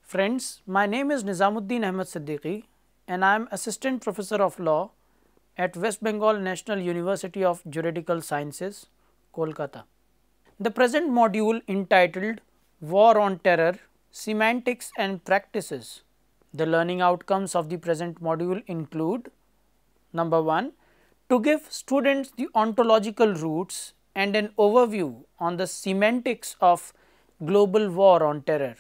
Friends, my name is Nizamuddin Ahmed Siddiqui and I am Assistant Professor of Law at West Bengal National University of Juridical Sciences, Kolkata. The present module entitled War on Terror, Semantics and Practices. The learning outcomes of the present module include: number 1, to give students the ontological roots and an overview on the semantics of global war on terror,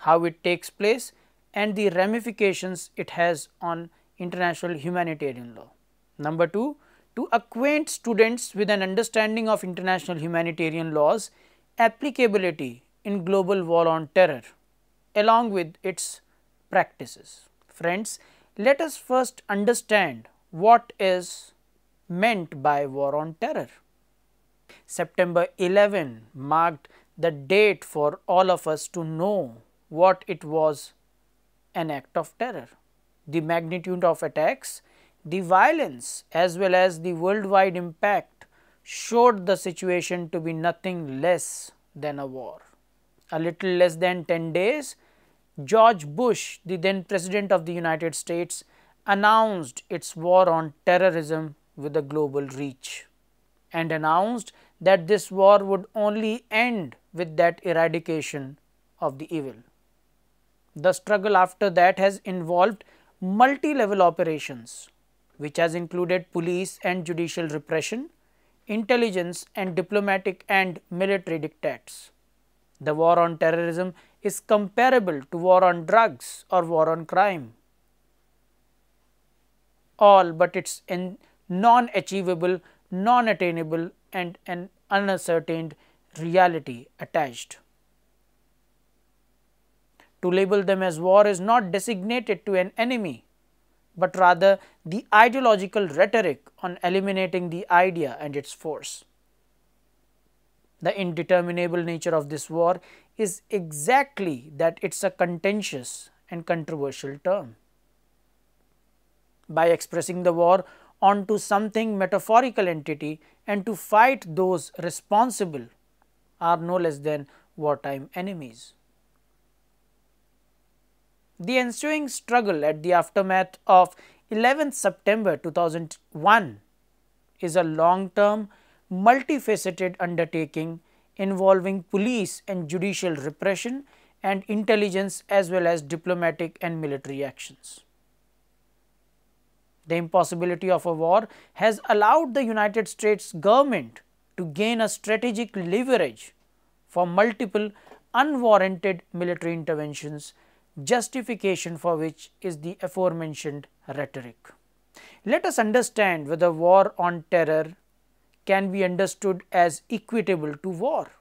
how it takes place and the ramifications it has on international humanitarian law. Number 2, to acquaint students with an understanding of international humanitarian laws applicability in global war on terror along with its practices. Friends, let us first understand what is meant by war on terror. September 11 marked the date for all of us to know what it was: an act of terror. The magnitude of attacks, the violence as well as the worldwide impact showed the situation to be nothing less than a war. A little less than 10 days, George Bush, the then President of the United States, announced its war on terrorism with a global reach and announced that this war would only end with that eradication of the evil. The struggle after that has involved multi-level operations, which has included police and judicial repression, intelligence and diplomatic and military diktats. The war on terrorism is comparable to war on drugs or war on crime, all but its non-achievable, non-attainable and an unascertained reality attached. To label them as war is not designated to an enemy, but rather the ideological rhetoric on eliminating the idea and its force. The indeterminable nature of this war is exactly that it is a contentious and controversial term. By expressing the war onto something metaphorical entity and to fight those responsible are no less than wartime enemies. The ensuing struggle at the aftermath of 11th September 2001 is a long-term, multifaceted undertaking involving police and judicial repression and intelligence as well as diplomatic and military actions. The impossibility of a war has allowed the United States government to gain a strategic leverage for multiple unwarranted military interventions, justification for which is the aforementioned rhetoric. Let us understand whether war on terror can be understood as equitable to war,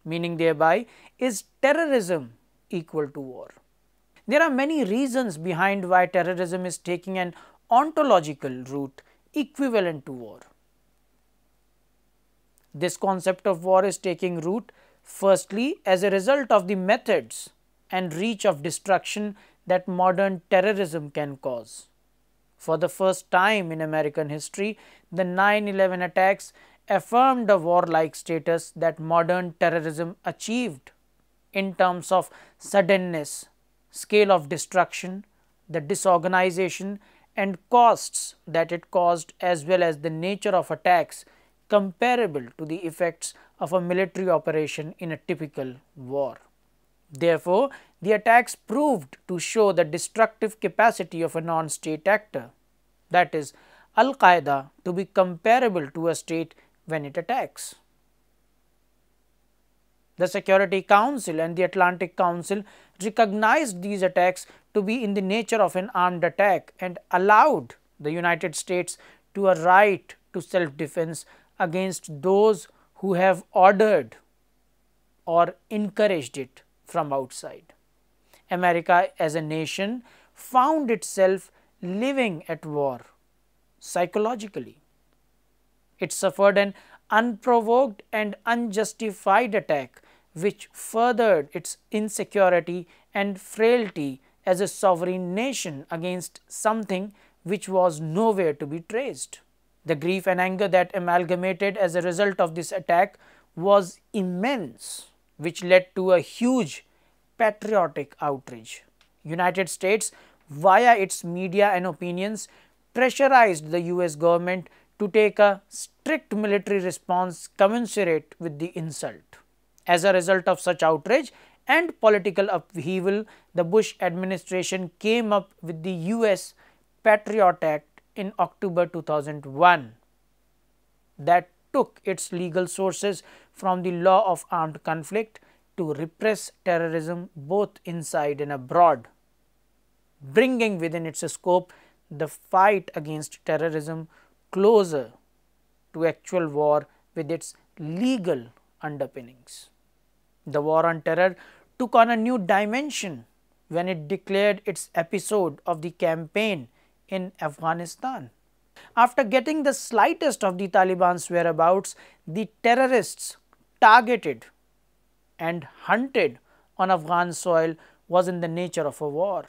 meaning thereby is terrorism equal to war. There are many reasons behind why terrorism is taking an ontological route equivalent to war. This concept of war is taking root firstly as a result of the methods and reach of destruction that modern terrorism can cause. For the first time in American history, the 9/11 attacks affirmed a warlike status that modern terrorism achieved in terms of suddenness, scale of destruction, the disorganization and costs that it caused as well as the nature of attacks comparable to the effects of a military operation in a typical war. Therefore, the attacks proved to show the destructive capacity of a non-state actor, that is Al-Qaeda, to be comparable to a state when it attacks. The Security Council and the Atlantic Council recognized these attacks to be in the nature of an armed attack and allowed the United States to a right to self-defense against those who have ordered or encouraged it from outside. America as a nation found itself living at war psychologically. It suffered an unprovoked and unjustified attack which furthered its insecurity and frailty as a sovereign nation against something which was nowhere to be traced. The grief and anger that amalgamated as a result of this attack was immense, which led to a huge patriotic outrage. United States, via its media and opinions, pressurized the US government to take a strict military response commensurate with the insult. As a result of such outrage and political upheaval, the Bush administration came up with the US Patriot Act in October 2001 that took its legal sources from the law of armed conflict to repress terrorism both inside and abroad, bringing within its scope the fight against terrorism closer to actual war with its legal underpinnings. The war on terror took on a new dimension when it declared its episode of the campaign in Afghanistan. After getting the slightest of the Taliban's whereabouts, the terrorists targeted and hunted on Afghan soil was in the nature of a war.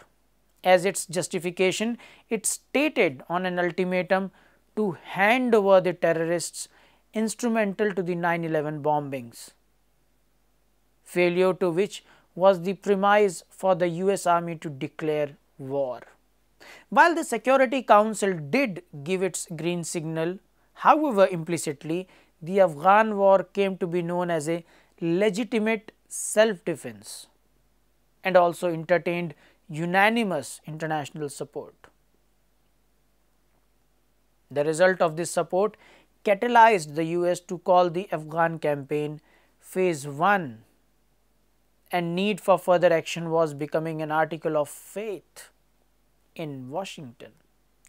As its justification, it stated on an ultimatum to hand over the terrorists instrumental to the 9/11 bombings, failure to which was the premise for the US Army to declare war. While the Security Council did give its green signal, however implicitly, the Afghan war came to be known as a legitimate self-defense and also entertained unanimous international support. The result of this support catalyzed the US to call the Afghan campaign Phase 1, and need for further action was becoming an article of faith in Washington.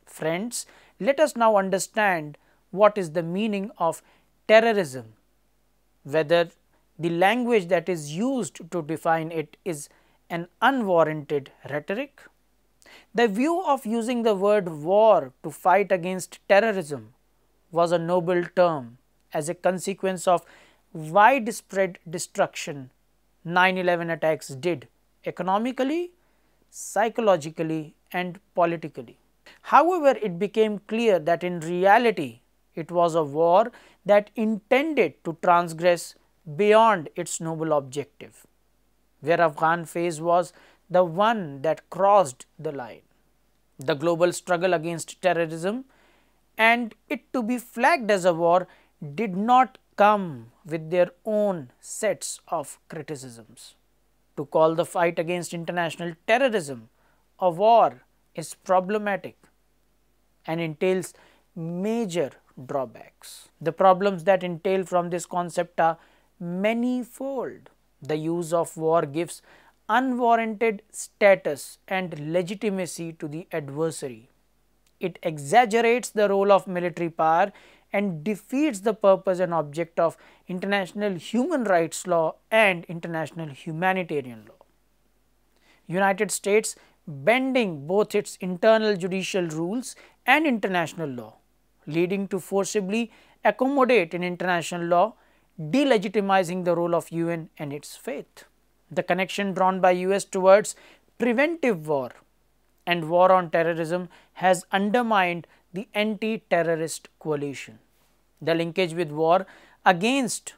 Friends, let us now understand what is the meaning of terrorism, whether the language that is used to define it is an unwarranted rhetoric. The view of using the word war to fight against terrorism was a noble term as a consequence of widespread destruction 9/11 attacks did economically, psychologically and politically. However, it became clear that in reality it was a war that intended to transgress beyond its noble objective, where Afghan phase was the one that crossed the line. The global struggle against terrorism and it to be flagged as a war did not come with their own sets of criticisms. To call the fight against international terrorism a war is problematic and entails major drawbacks. The problems that entail from this concept are manifold. The use of war gives unwarranted status and legitimacy to the adversary. It exaggerates the role of military power and defeats the purpose and object of international human rights law and international humanitarian law. United States, bending both its internal judicial rules and international law, leading to forcibly accommodate in international law, delegitimizing the role of UN and its faith. The connection drawn by US towards preventive war and war on terrorism has undermined the anti-terrorist coalition. The linkage with war against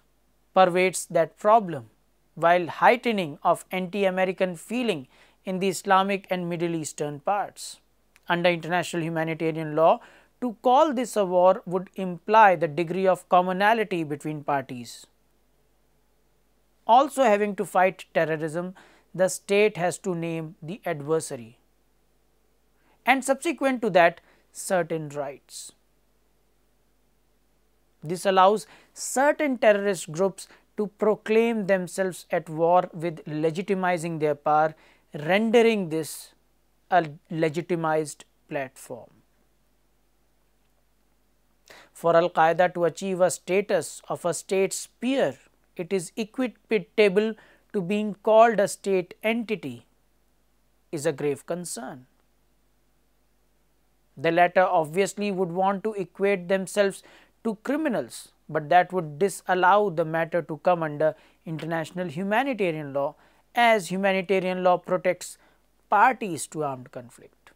pervades that problem, while heightening of anti-American feeling in the Islamic and Middle Eastern parts. Under international humanitarian law, to call this a war would imply the degree of commonality between parties. Also having to fight terrorism, the state has to name the adversary and subsequent to that certain rights. This allows certain terrorist groups to proclaim themselves at war with legitimizing their power, rendering this a legitimized platform. For Al-Qaeda to achieve a status of a state spear, it is equitable to being called a state entity is a grave concern. The latter obviously would want to equate themselves to criminals, but that would disallow the matter to come under international humanitarian law, as humanitarian law protects parties to armed conflict.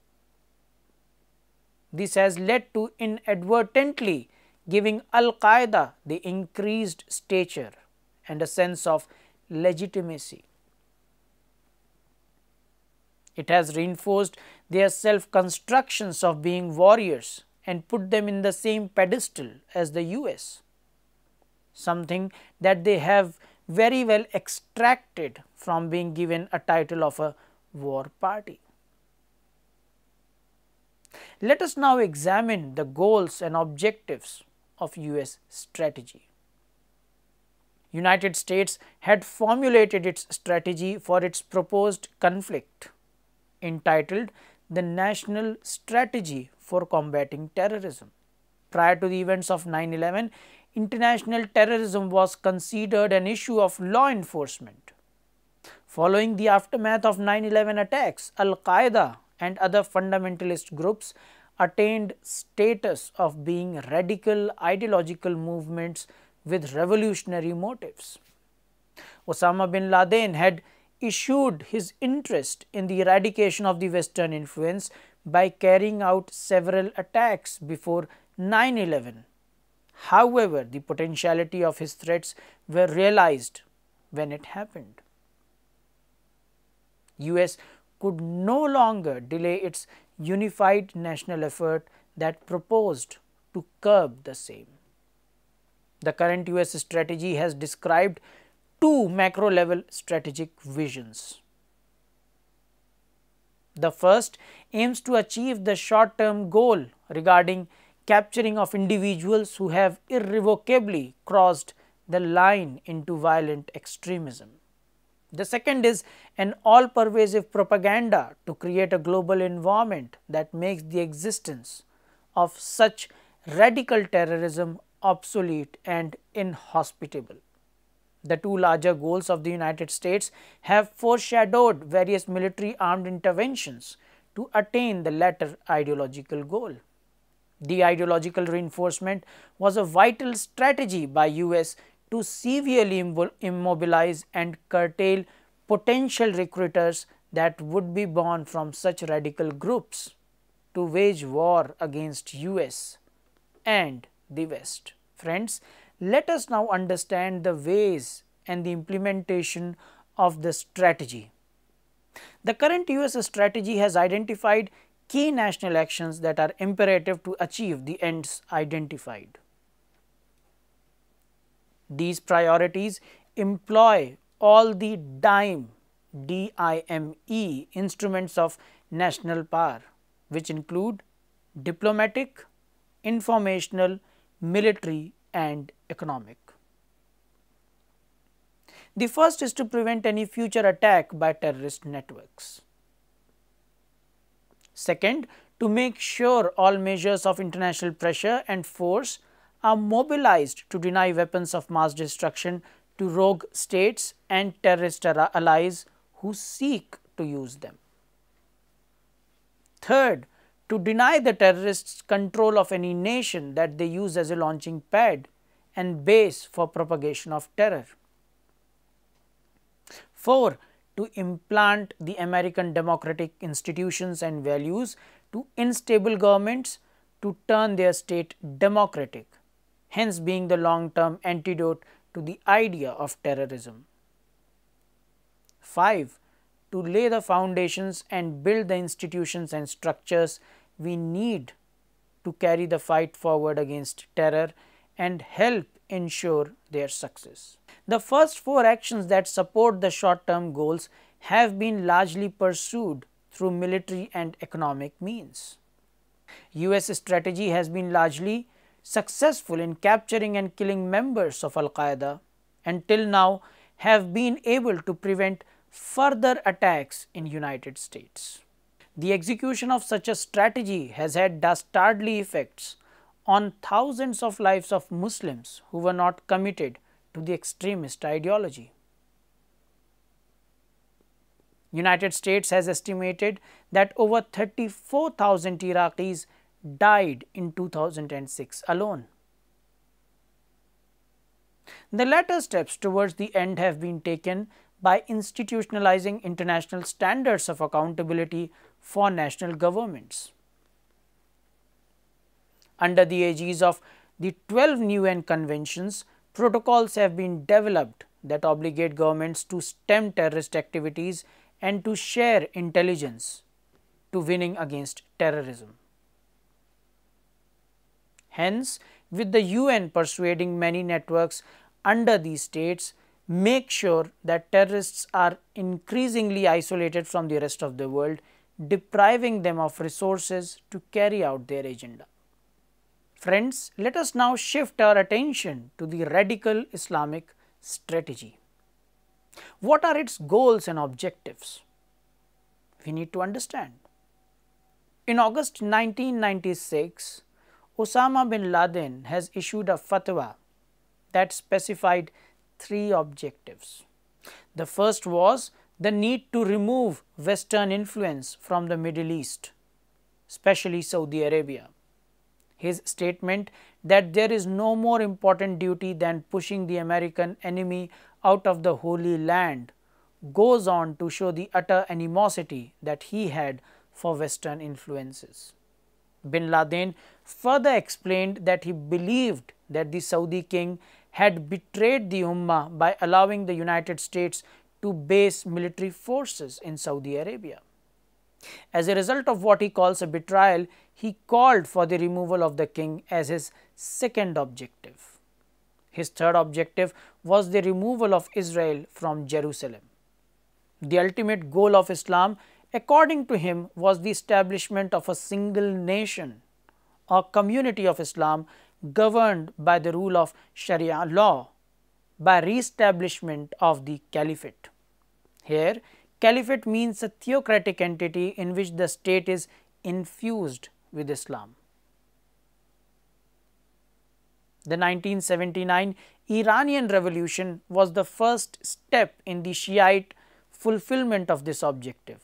This has led to inadvertently giving Al-Qaeda the increased stature and a sense of legitimacy. It has reinforced their self-constructions of being warriors and put them in the same pedestal as the US, something that they have very well extracted from being given a title of a war party. Let us now examine the goals and objectives of US strategy. United States had formulated its strategy for its proposed conflict, entitled the National Strategy for Combating Terrorism. Prior to the events of 9/11, international terrorism was considered an issue of law enforcement. Following the aftermath of 9/11 attacks, Al-Qaeda and other fundamentalist groups attained status of being radical ideological movements with revolutionary motives. Osama bin Laden had issued his interest in the eradication of the Western influence by carrying out several attacks before 9/11. However, the potentiality of his threats were realized when it happened. US could no longer delay its unified national effort that proposed to curb the same. The current US strategy has described two macro level strategic visions. The first aims to achieve the short term goal regarding capturing of individuals who have irrevocably crossed the line into violent extremism. The second is an all pervasive propaganda to create a global environment that makes the existence of such radical terrorism obsolete and inhospitable. The two larger goals of the United States have foreshadowed various military armed interventions to attain the latter ideological goal. The ideological reinforcement was a vital strategy by US to severely immobilize and curtail potential recruiters that would be born from such radical groups to wage war against US and the West. Friends, let us now understand the ways and the implementation of the strategy. The current US strategy has identified key national actions that are imperative to achieve the ends identified. These priorities employ all the DIME instruments of national power, which include diplomatic, informational, military and economic. The first is to prevent any future attack by terrorist networks. Second, to make sure all measures of international pressure and force are mobilized to deny weapons of mass destruction to rogue states and terrorist allies who seek to use them. Third, to deny the terrorists control of any nation that they use as a launching pad and base for propagation of terror. 4. To implant the American democratic institutions and values to unstable governments to turn their state democratic, hence being the long-term antidote to the idea of terrorism. 5. To lay the foundations and build the institutions and structures we need to carry the fight forward against terror and help ensure their success. The first four actions that support the short-term goals have been largely pursued through military and economic means. US strategy has been largely successful in capturing and killing members of Al-Qaeda and till now have been able to prevent further attacks in United States. The execution of such a strategy has had dastardly effects on thousands of lives of Muslims who were not committed to the extremist ideology. United States has estimated that over 34,000 Iraqis died in 2006 alone. The latter steps towards the end have been taken by institutionalizing international standards of accountability for national governments. Under the aegis of the 12 UN conventions, protocols have been developed that obligate governments to stem terrorist activities and to share intelligence to winning against terrorism. Hence, with the UN persuading many networks under these states, make sure that terrorists are increasingly isolated from the rest of the world, depriving them of resources to carry out their agenda. Friends, let us now shift our attention to the radical Islamic strategy. What are its goals and objectives? We need to understand. In August 1996, Osama bin Laden has issued a fatwa that specified 3 objectives. The first was the need to remove Western influence from the Middle East, especially Saudi Arabia. His statement that there is no more important duty than pushing the American enemy out of the Holy Land goes on to show the utter animosity that he had for Western influences. Bin Laden further explained that he believed that the Saudi king had betrayed the Ummah by allowing the United States to base military forces in Saudi Arabia. As a result of what he calls a betrayal, he called for the removal of the king as his second objective. His third objective was the removal of Israel from Jerusalem. The ultimate goal of Islam, according to him, was the establishment of a single nation, a community of Islam governed by the rule of Sharia law, by re-establishment of the caliphate. Here, caliphate means a theocratic entity in which the state is infused with Islam. The 1979 Iranian revolution was the first step in the Shiite fulfillment of this objective.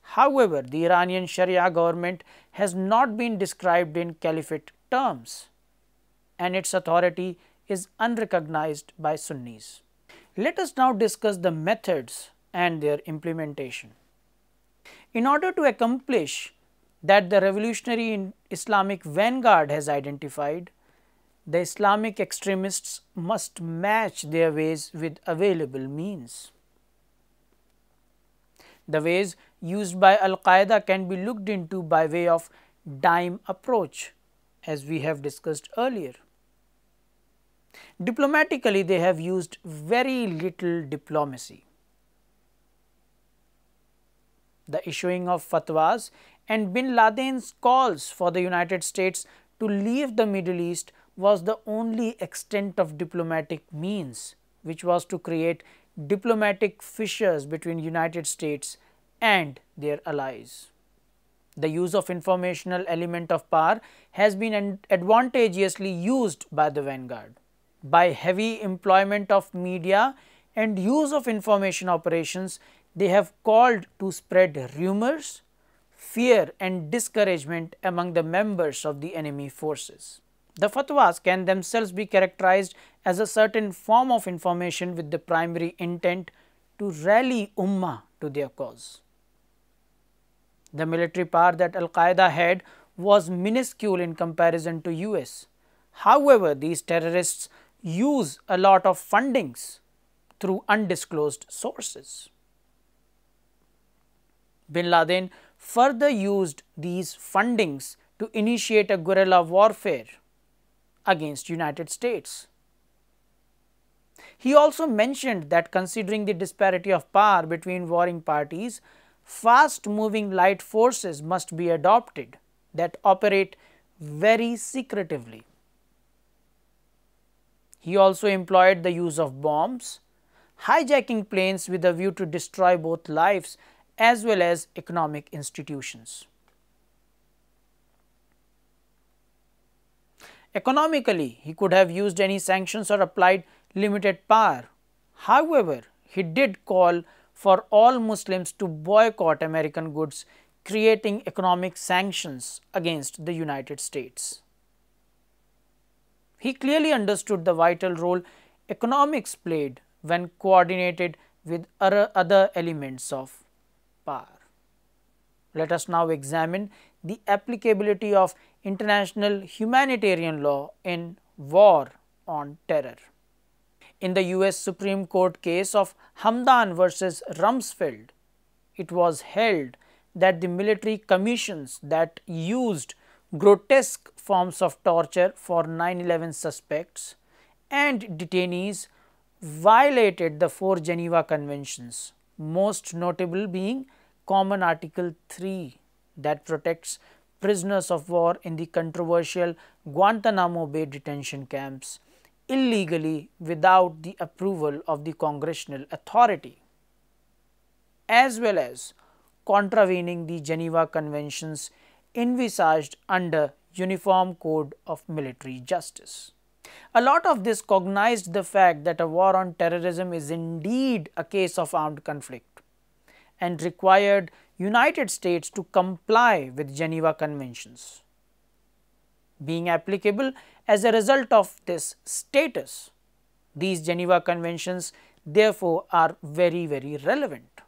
However, the Iranian Sharia government has not been described in caliphate terms, and its authority is unrecognized by Sunnis. Let us now discuss the methods and their implementation. In order to accomplish that the revolutionary Islamic vanguard has identified, the Islamic extremists must match their ways with available means. The ways used by Al-Qaeda can be looked into by way of dime approach, as we have discussed earlier. Diplomatically, they have used very little diplomacy. The issuing of fatwas and bin Laden's calls for the United States to leave the Middle East was the only extent of diplomatic means, which was to create diplomatic fissures between United States and their allies. The use of informational element of power has been advantageously used by the vanguard. By heavy employment of media and use of information operations, they have called to spread rumors, fear and discouragement among the members of the enemy forces. The fatwas can themselves be characterized as a certain form of information with the primary intent to rally Ummah to their cause. The military power that Al-Qaeda had was minuscule in comparison to US. However, these terrorists use a lot of fundings through undisclosed sources. Bin Laden further used these fundings to initiate a guerrilla warfare against United States. He also mentioned that considering the disparity of power between warring parties, fast-moving light forces must be adopted that operate very secretively. He also employed the use of bombs, hijacking planes with a view to destroy both lives as well as economic institutions. Economically, he could have used any sanctions or applied limited power. However, he did call for all Muslims to boycott American goods, creating economic sanctions against the United States. He clearly understood the vital role economics played when coordinated with other elements of power. Let us now examine the applicability of international humanitarian law in war on terror. In the US Supreme Court case of Hamdan versus Rumsfeld, it was held that the military commissions that used grotesque forms of torture for 9/11 suspects and detainees violated the 4 Geneva Conventions, most notable being Common Article 3 that protects prisoners of war in the controversial Guantanamo Bay detention camps illegally without the approval of the congressional authority, as well as contravening the Geneva Conventions envisaged under Uniform Code of Military Justice. A lot of this cognized the fact that a war on terrorism is indeed a case of armed conflict and required United States to comply with Geneva Conventions. Being applicable as a result of this status, these Geneva Conventions therefore are very relevant.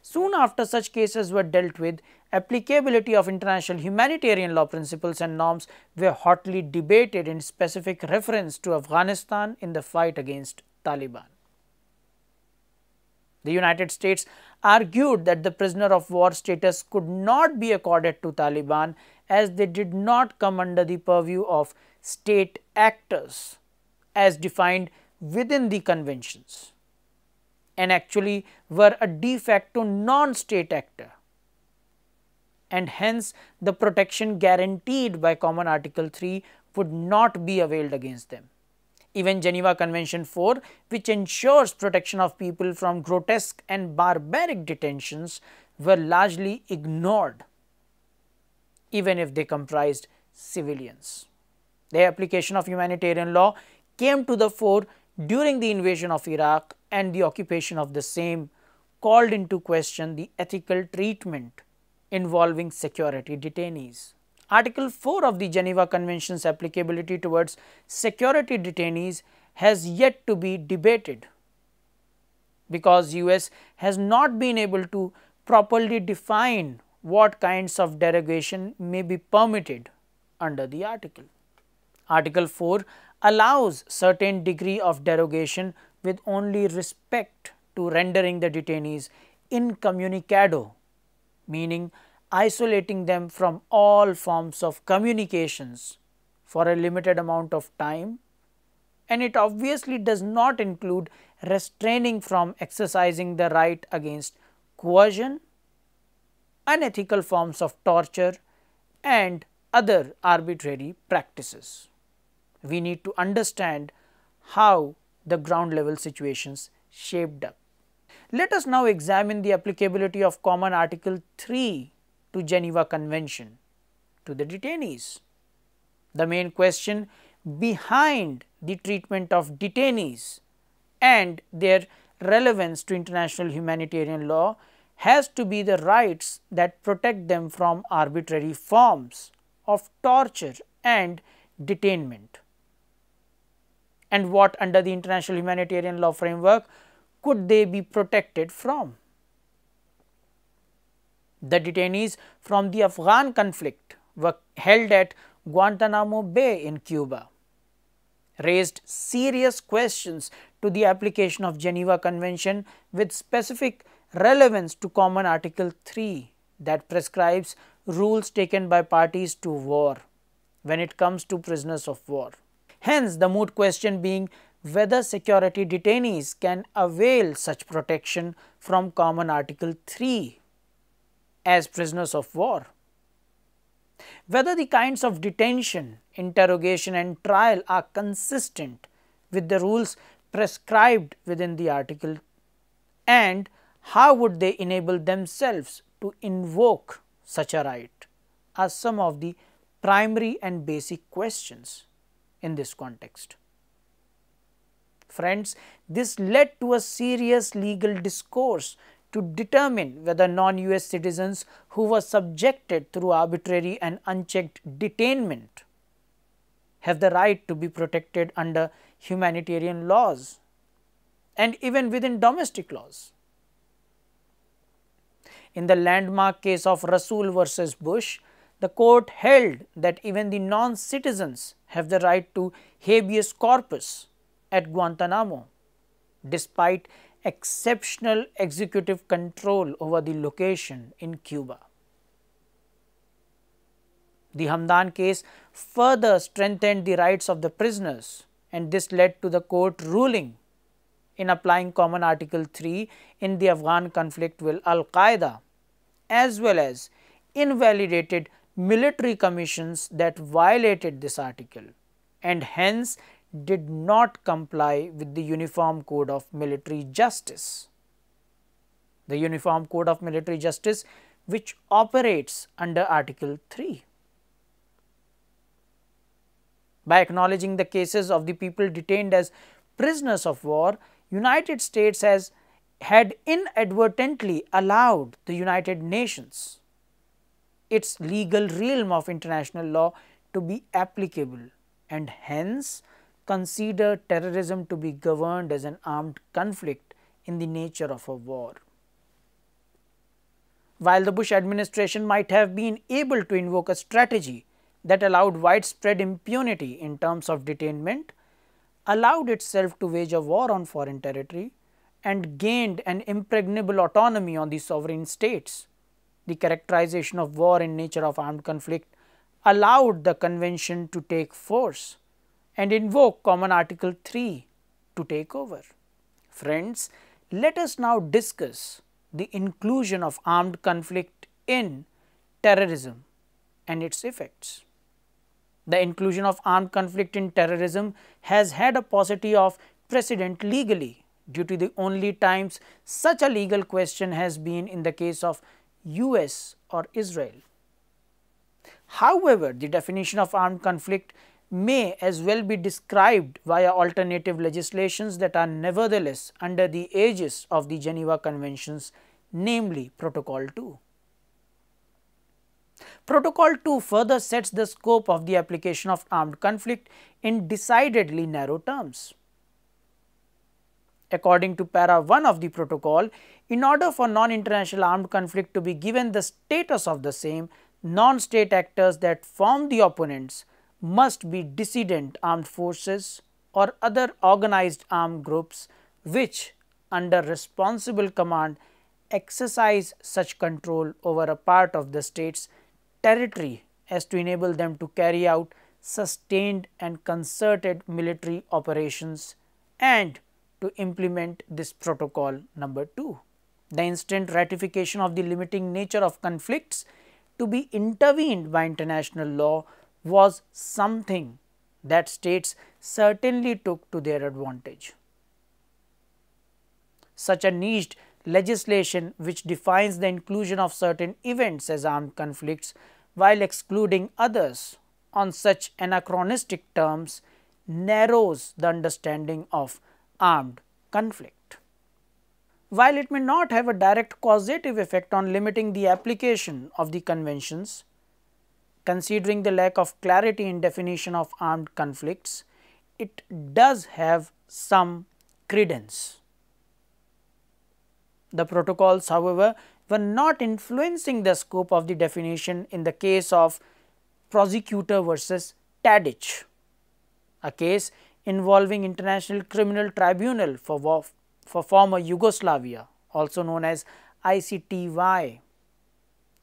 Soon after such cases were dealt with, applicability of international humanitarian law principles and norms were hotly debated in specific reference to Afghanistan in the fight against Taliban. The United States argued that the prisoner of war status could not be accorded to Taliban as they did not come under the purview of state actors as defined within the conventions, and actually were a de facto non-state actor, and hence the protection guaranteed by Common Article 3 would not be availed against them. Even Geneva Convention 4, which ensures protection of people from grotesque and barbaric detentions, were largely ignored, even if they comprised civilians. The application of humanitarian law came to the fore during the invasion of Iraq, and the occupation of the same called into question the ethical treatment involving security detainees. Article 4 of the Geneva Convention's applicability towards security detainees has yet to be debated, because US has not been able to properly define what kinds of derogation may be permitted under the article. Article 4 allows certain degree of derogation with only respect to rendering the detainees incommunicado, meaning isolating them from all forms of communications for a limited amount of time, and it obviously does not include restraining from exercising the right against coercion, unethical forms of torture and other arbitrary practices. We need to understand how the ground level situations shaped up. Let us now examine the applicability of Common Article 3 to Geneva Convention to the detainees. The main question behind the treatment of detainees and their relevance to international humanitarian law has to be the rights that protect them from arbitrary forms of torture and detainment, and what under the international humanitarian law framework could they be protected from. The detainees from the Afghan conflict were held at Guantanamo Bay in Cuba, raised serious questions to the application of Geneva Convention with specific relevance to Common Article 3 that prescribes rules taken by parties to war when it comes to prisoners of war. Hence, the moot question being whether security detainees can avail such protection from Common Article 3 as prisoners of war. Whether the kinds of detention, interrogation and trial are consistent with the rules prescribed within the article, and how would they enable themselves to invoke such a right, are some of the primary and basic questions in this context. Friends, this led to a serious legal discourse to determine whether non-US citizens who were subjected through arbitrary and unchecked detainment have the right to be protected under humanitarian laws and even within domestic laws. In the landmark case of Rasool versus Bush, The court held that even the non-citizens have the right to habeas corpus at Guantanamo, despite exceptional executive control over the location in Cuba. The Hamdan case further strengthened the rights of the prisoners, and this led to the court ruling in applying Common Article 3 in the Afghan conflict with Al-Qaeda, as well as invalidated military commissions that violated this article and hence did not comply with the Uniform Code of Military Justice. The Uniform Code of Military Justice, which operates under Article 3. By acknowledging the cases of the people detained as prisoners of war, United States had inadvertently allowed the United Nations, its legal realm of international law, to be applicable and hence consider terrorism to be governed as an armed conflict in the nature of a war. While the Bush administration might have been able to invoke a strategy that allowed widespread impunity in terms of detainment, allowed itself to wage a war on foreign territory, and gained an impregnable autonomy on the sovereign states, the characterization of war in nature of armed conflict allowed the convention to take force and invoke Common Article 3 to take over. Friends, let us now discuss the inclusion of armed conflict in terrorism and its effects. The inclusion of armed conflict in terrorism has had a paucity of precedent legally due to the only times such a legal question has been in the case of US or Israel. However, the definition of armed conflict may as well be described via alternative legislations that are nevertheless under the aegis of the Geneva Conventions, namely Protocol 2. Protocol 2 further sets the scope of the application of armed conflict in decidedly narrow terms. According to para 1 of the protocol, in order for non-international armed conflict to be given the status of the same, non-state actors that form the opponents must be dissident armed forces or other organized armed groups which, under responsible command, exercise such control over a part of the state's territory as to enable them to carry out sustained and concerted military operations and to implement this protocol number 2. The instant ratification of the limiting nature of conflicts to be intervened by international law was something that states certainly took to their advantage. Such a niched legislation which defines the inclusion of certain events as armed conflicts while excluding others on such anachronistic terms narrows the understanding of armed conflict. While it may not have a direct causative effect on limiting the application of the conventions, considering the lack of clarity in definition of armed conflicts, it does have some credence. The protocols, however, were not influencing the scope of the definition in the case of Prosecutor versus Tadic, a case involving International Criminal Tribunal for former Yugoslavia, also known as ICTY,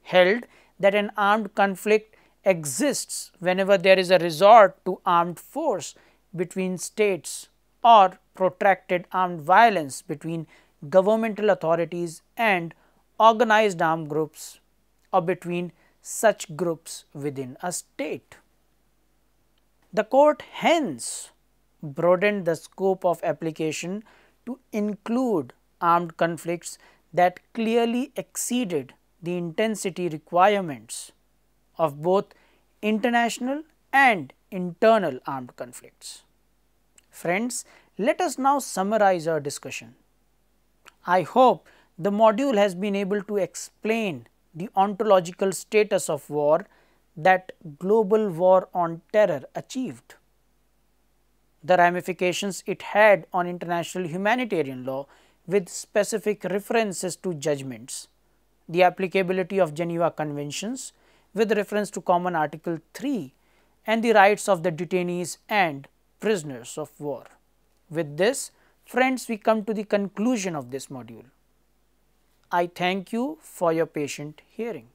held that an armed conflict exists whenever there is a resort to armed force between states or protracted armed violence between governmental authorities and organized armed groups or between such groups within a state. The court hence broadened the scope of application to include armed conflicts that clearly exceeded the intensity requirements of both international and internal armed conflicts. Friends, let us now summarize our discussion. I hope the module has been able to explain the ontological status of war that global war on terror achieved, the ramifications it had on international humanitarian law with specific references to judgments, the applicability of Geneva Conventions with reference to Common Article 3 and the rights of the detainees and prisoners of war. With this, friends, we come to the conclusion of this module. I thank you for your patient hearing.